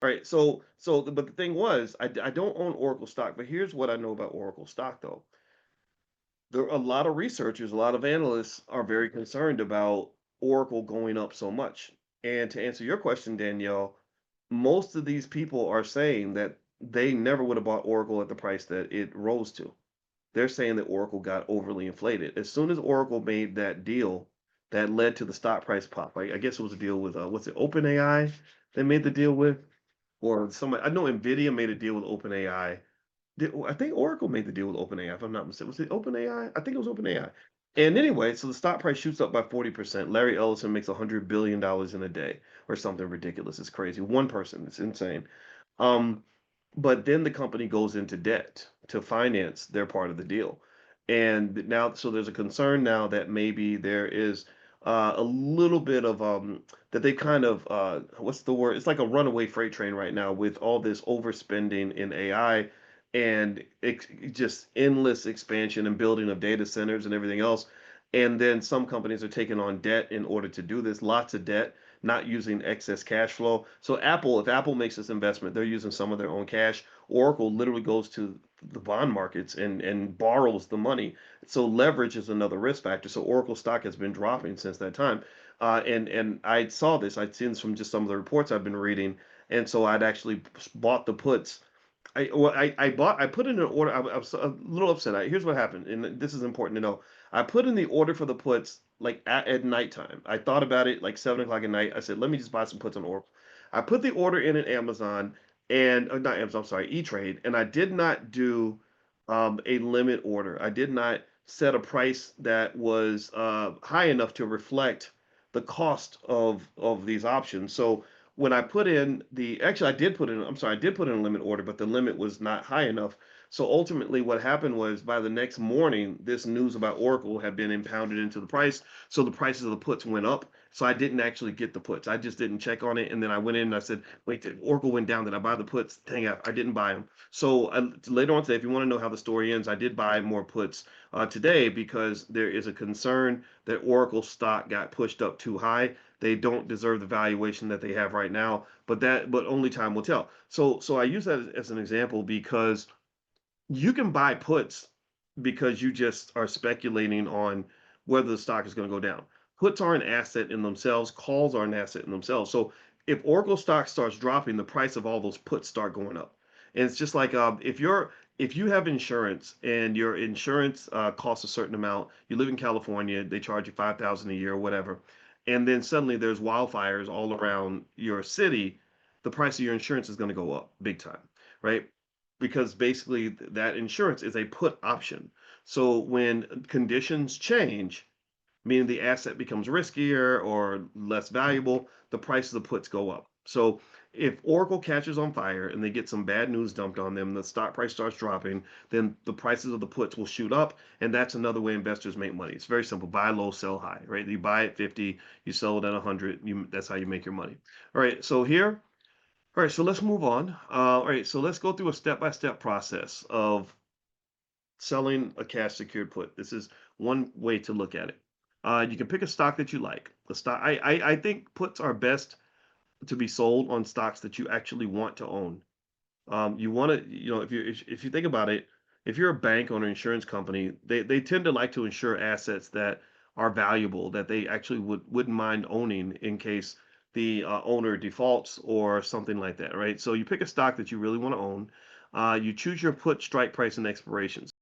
Right. But the thing was, I don't own Oracle stock, but here's what I know about Oracle stock, though. There are a lot of researchers, a lot of analysts are very concerned about Oracle going up so much. And to answer your question, Danielle, most of these people are saying that they never would have bought Oracle at the price that it rose to. They're saying that Oracle got overly inflated. As soon as Oracle made that deal, that led to the stock price pop. I guess it was a deal with what's it, OpenAI? They made the deal with, or somebody. I know Nvidia made a deal with OpenAI. I think Oracle made the deal with OpenAI, if I'm not mistaken. Was it OpenAI? I think it was OpenAI. And anyway, so the stock price shoots up by 40%. Larry Ellison makes $100 billion in a day or something ridiculous. It's crazy. One person. It's insane. Um, but then the company goes into debt to finance their part of the deal. And now, so there's a concern now that maybe there is a little bit of that they kind of what's the word? It's like a runaway freight train right now with all this overspending in AI and just endless expansion and building of data centers and everything else. And then some companies are taking on debt in order to do this, lots of debt, not using excess cash flow. So Apple, if Apple makes this investment, they're using some of their own cash. Oracle literally goes to the bond markets and borrows the money. So leverage is another risk factor. So Oracle stock has been dropping since that time. And I saw this. I'd seen this from just some of the reports I've been reading, and so I'd actually bought the puts. I put in an order. I was a little upset. Here's what happened, and this is important to know. I put in the order for the puts like at nighttime. I thought about it like 7 o'clock at night. I said, let me just buy some puts on Oracle. I put the order in at Amazon and not Amazon, I'm sorry, E-Trade, and I did not do a limit order. I did not set a price that was high enough to reflect the cost of these options. So when I put in the actually I did put in I'm sorry, I did put in a limit order, but the limit was not high enough. So ultimately what happened was by the next morning, this news about Oracle had been impounded into the price. So the prices of the puts went up. So I didn't actually get the puts. I just didn't check on it. And then I went in and I said, wait, Oracle went down. Did I buy the puts? Dang it, I didn't buy them. So later on today, if you want to know how the story ends, I did buy more puts today because there is a concern that Oracle stock got pushed up too high. They don't deserve the valuation that they have right now, but only time will tell. So I use that as an example because you can buy puts because you just are speculating on whether the stock is going to go down. Puts are an asset in themselves, calls are an asset in themselves. So if Oracle stock starts dropping, the price of all those puts start going up. And it's just like if you have insurance and your insurance costs a certain amount, you live in California, they charge you 5,000 a year or whatever, and then suddenly there's wildfires all around your city, the price of your insurance is going to go up big time, right? Because basically that insurance is a put option. So when conditions change, meaning the asset becomes riskier or less valuable, the price of the puts go up. So if Oracle catches on fire and they get some bad news dumped on them, the stock price starts dropping, then the prices of the puts will shoot up, and that's another way investors make money. It's very simple: buy low, sell high. Right? You buy at 50, you sell it at 100. That's how you make your money. All right. So here, all right. So let's move on. All right. So let's go through a step-by-step process of selling a cash secured put. This is one way to look at it. You can pick a stock that you like. The stock I think puts are best to be sold on stocks that you actually want to own. You want to, if you think about it, if you're a bank or an insurance company, they tend to like to insure assets that are valuable that they actually wouldn't mind owning in case the owner defaults or something like that, right? So you pick a stock that you really want to own. You choose your put, strike price, and expirations.